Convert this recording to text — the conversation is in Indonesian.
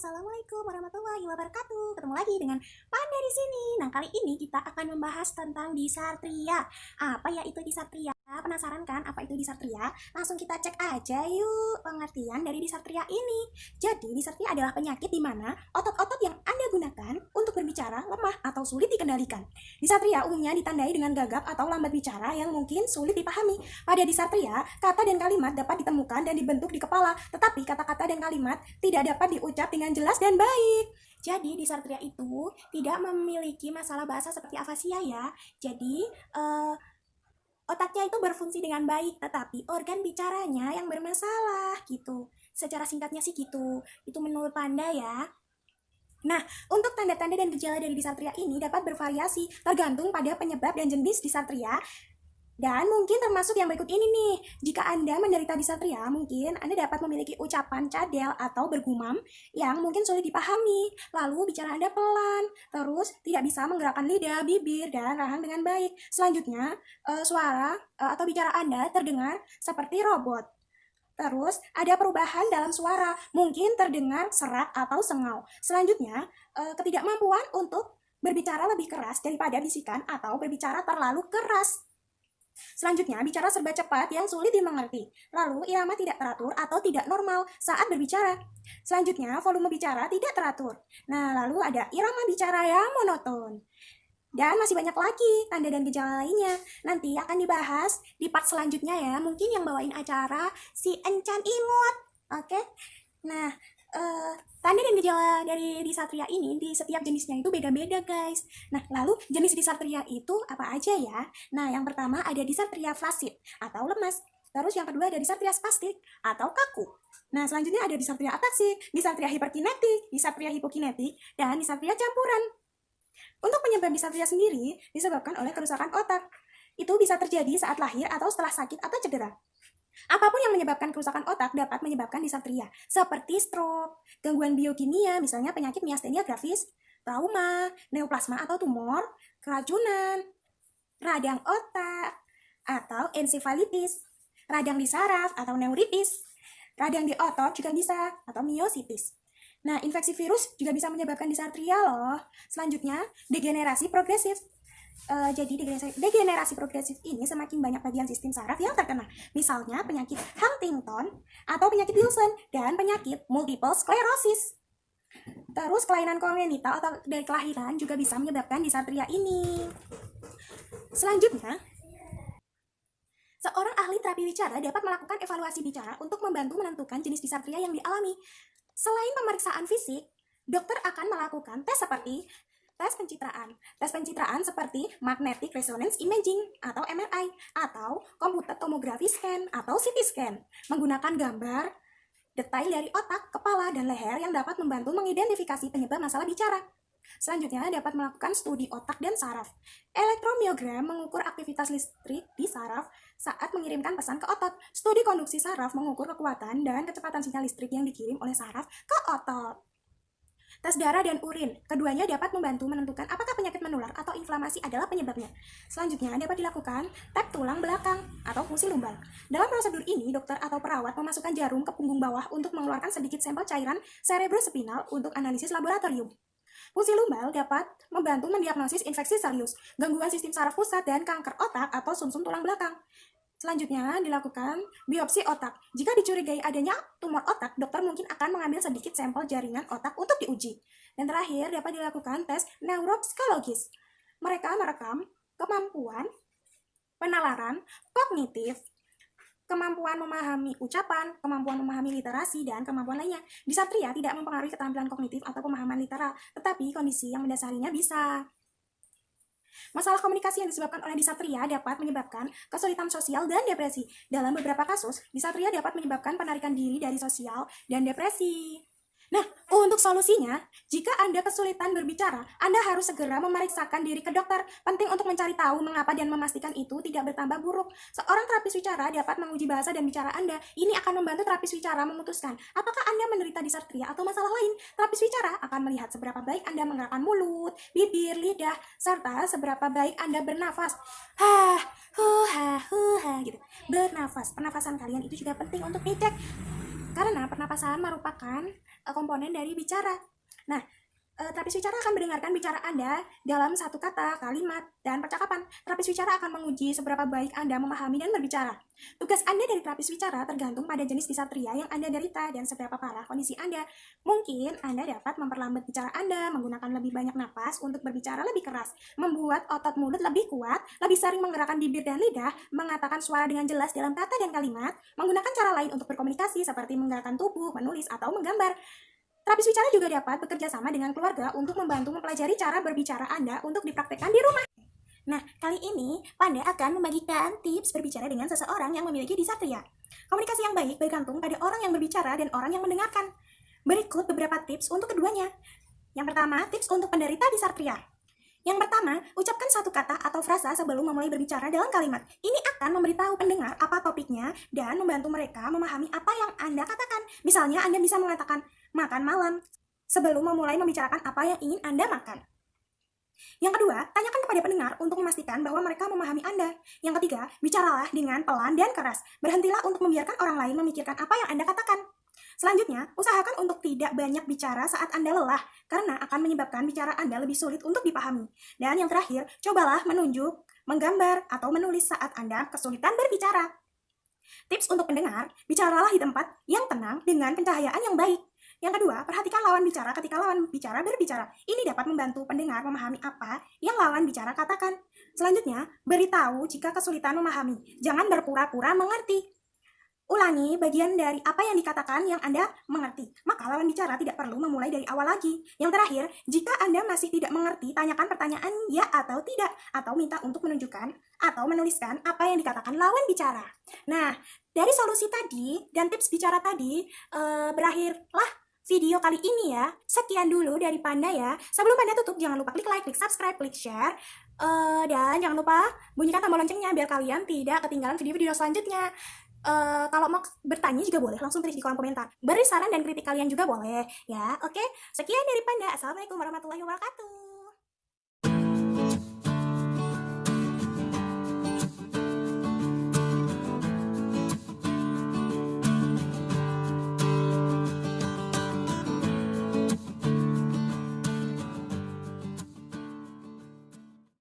Assalamualaikum warahmatullahi wabarakatuh. Ketemu lagi dengan Panda di sini. Nah, kali ini kita akan membahas tentang disartria. Apa ya itu disartria? Penasaran kan apa itu disartria? Langsung kita cek aja yuk pengertian dari disartria ini. Jadi, disartria adalah penyakit di mana otot-otot yang Anda gunakan untuk berbicara lemah atau sulit dikendalikan. Disartria umumnya ditandai dengan gagap atau lambat bicara yang mungkin sulit dipahami. Pada disartria, kata dan kalimat dapat ditemukan dan dibentuk di kepala, tetapi kata-kata dan kalimat tidak dapat diucap dengan jelas dan baik. Jadi disartria itu tidak memiliki masalah bahasa seperti afasia ya. Jadi otaknya itu berfungsi dengan baik, tetapi organ bicaranya yang bermasalah gitu. Secara singkatnya sih gitu. Itu menurut Panda ya. Nah, untuk tanda-tanda dan gejala dari disartria ini dapat bervariasi tergantung pada penyebab dan jenis disartria. Dan mungkin termasuk yang berikut ini nih. Jika Anda menderita disartria, mungkin Anda dapat memiliki ucapan cadel atau bergumam yang mungkin sulit dipahami. Lalu bicara Anda pelan, terus tidak bisa menggerakkan lidah, bibir, dan rahang dengan baik. Selanjutnya, suara atau bicara Anda terdengar seperti robot. Terus ada perubahan dalam suara, mungkin terdengar serak atau sengau. Selanjutnya, ketidakmampuan untuk berbicara lebih keras daripada bisikan atau berbicara terlalu keras. Selanjutnya, bicara serba cepat yang sulit dimengerti. Lalu, irama tidak teratur atau tidak normal saat berbicara. Selanjutnya, volume bicara tidak teratur. Nah, lalu ada irama bicara yang monoton. Dan masih banyak lagi tanda dan gejala lainnya. Nanti akan dibahas di part selanjutnya ya. Mungkin yang bawain acara si Encan Imut. Oke? Nah, tanda dan gejala dari disartria ini di setiap jenisnya itu beda-beda guys. Nah, lalu jenis disartria itu apa aja ya? Nah, yang pertama ada disartria flasid atau lemas. Terus yang kedua ada disartria spastik atau kaku. Nah, selanjutnya ada disartria ataksik, disartria hiperkinetik, disartria hipokinetik, dan disartria campuran. Untuk penyebab disartria sendiri disebabkan oleh kerusakan otak. Itu bisa terjadi saat lahir atau setelah sakit atau cedera. Apapun yang menyebabkan kerusakan otak dapat menyebabkan disartria, seperti stroke, gangguan biokimia, misalnya penyakit miastenia gravis, trauma, neoplasma atau tumor, keracunan, radang otak, atau ensefalitis, radang di saraf atau neuritis, radang di otot juga bisa, atau miositis. Nah, infeksi virus juga bisa menyebabkan disartria loh. Selanjutnya, degenerasi progresif. Jadi degenerasi progresif ini semakin banyak bagian sistem saraf yang terkena. Misalnya penyakit Huntington atau penyakit Wilson dan penyakit multiple sclerosis. Terus kelainan kongenital atau dari kelahiran juga bisa menyebabkan disartria ini. Selanjutnya, seorang ahli terapi bicara dapat melakukan evaluasi bicara untuk membantu menentukan jenis disartria yang dialami. Selain pemeriksaan fisik, dokter akan melakukan tes seperti tes pencitraan. Tes pencitraan seperti magnetic resonance imaging atau MRI atau komputer tomografi scan atau CT scan menggunakan gambar detail dari otak, kepala, dan leher yang dapat membantu mengidentifikasi penyebab masalah bicara. Selanjutnya dapat melakukan studi otak dan saraf. Elektromyogram mengukur aktivitas listrik di saraf saat mengirimkan pesan ke otot. Studi konduksi saraf mengukur kekuatan dan kecepatan sinyal listrik yang dikirim oleh saraf ke otot. Tes darah dan urin, keduanya dapat membantu menentukan apakah penyakit menular atau inflamasi adalah penyebabnya. Selanjutnya dapat dilakukan tab tulang belakang atau fungsi lumbal. Dalam prosedur ini, dokter atau perawat memasukkan jarum ke punggung bawah untuk mengeluarkan sedikit sampel cairan cerebrospinal untuk analisis laboratorium. Fungsi lumbal dapat membantu mendiagnosis infeksi serius, gangguan sistem saraf pusat, dan kanker otak atau sumsum tulang belakang. Selanjutnya dilakukan biopsi otak. Jika dicurigai adanya tumor otak, dokter mungkin akan mengambil sedikit sampel jaringan otak untuk diuji. Dan terakhir dapat dilakukan tes neuropsikologis. Mereka merekam kemampuan penalaran kognitif, kemampuan memahami ucapan, kemampuan memahami literasi, dan kemampuan lainnya. Disartria tidak mempengaruhi keterampilan kognitif atau pemahaman literal, tetapi kondisi yang mendasarinya bisa. Masalah komunikasi yang disebabkan oleh disartria dapat menyebabkan kesulitan sosial dan depresi. Dalam beberapa kasus, disartria dapat menyebabkan penarikan diri dari sosial dan depresi. Nah, untuk solusinya, jika Anda kesulitan berbicara, Anda harus segera memeriksakan diri ke dokter. Penting untuk mencari tahu mengapa dan memastikan itu tidak bertambah buruk. Seorang terapis bicara dapat menguji bahasa dan bicara Anda. Ini akan membantu terapis bicara memutuskan apakah Anda menderita disartria atau masalah lain. Terapis bicara akan melihat seberapa baik Anda menggerakkan mulut, bibir, lidah, serta seberapa baik Anda bernafas. Gitu. Bernafas. Pernafasan kalian itu juga penting untuk dicek. karena pernapasan merupakan komponen dari bicara. Nah, terapis bicara akan mendengarkan bicara Anda dalam satu kata, kalimat, dan percakapan. Terapis bicara akan menguji seberapa baik Anda memahami dan berbicara. Tugas Anda dari terapis bicara tergantung pada jenis disartria yang Anda derita dan seberapa parah kondisi Anda. Mungkin Anda dapat memperlambat bicara Anda, menggunakan lebih banyak napas untuk berbicara lebih keras, membuat otot mulut lebih kuat, lebih sering menggerakkan bibir dan lidah, mengatakan suara dengan jelas dalam kata dan kalimat, menggunakan cara lain untuk berkomunikasi seperti menggerakkan tubuh, menulis, atau menggambar. Terapis bicara juga dapat bekerja sama dengan keluarga untuk membantu mempelajari cara berbicara Anda untuk dipraktekkan di rumah. Nah, kali ini Panda akan membagikan tips berbicara dengan seseorang yang memiliki disartria. Komunikasi yang baik bergantung pada orang yang berbicara dan orang yang mendengarkan. Berikut beberapa tips untuk keduanya. Yang pertama, tips untuk penderita disartria. Yang pertama, ucapkan satu kata atau frasa sebelum memulai berbicara dalam kalimat. Ini akan memberitahu pendengar apa topiknya dan membantu mereka memahami apa yang Anda katakan. Misalnya, Anda bisa mengatakan makan malam sebelum memulai membicarakan apa yang ingin Anda makan. Yang kedua, tanyakan kepada pendengar untuk memastikan bahwa mereka memahami Anda. Yang ketiga, bicaralah dengan pelan dan keras. Berhentilah untuk membiarkan orang lain memikirkan apa yang Anda katakan. Selanjutnya, usahakan untuk tidak banyak bicara saat Anda lelah, karena akan menyebabkan bicara Anda lebih sulit untuk dipahami. Dan yang terakhir, cobalah menunjuk, menggambar, atau menulis saat Anda kesulitan berbicara. Tips untuk pendengar, bicaralah di tempat yang tenang dengan pencahayaan yang baik. Yang kedua, perhatikan lawan bicara ketika lawan bicara berbicara. Ini dapat membantu pendengar memahami apa yang lawan bicara katakan. Selanjutnya, beritahu jika kesulitan memahami. Jangan berpura-pura mengerti. Ulangi bagian dari apa yang dikatakan yang Anda mengerti. Maka lawan bicara tidak perlu memulai dari awal lagi. Yang terakhir, jika Anda masih tidak mengerti, tanyakan pertanyaan ya atau tidak. Atau minta untuk menunjukkan atau menuliskan apa yang dikatakan lawan bicara. Nah, dari solusi tadi dan tips bicara tadi, berakhirlah video kali ini ya. Sekian dulu dari Panda ya. Sebelum Panda tutup, jangan lupa klik like, klik subscribe, klik share. Dan jangan lupa bunyikan tombol loncengnya biar kalian tidak ketinggalan video-video selanjutnya. Kalau mau bertanya juga boleh, langsung tulis di kolom komentar. Beri saran dan kritik kalian juga boleh ya. Oke, sekian dari Panda. Assalamualaikum warahmatullahi wabarakatuh.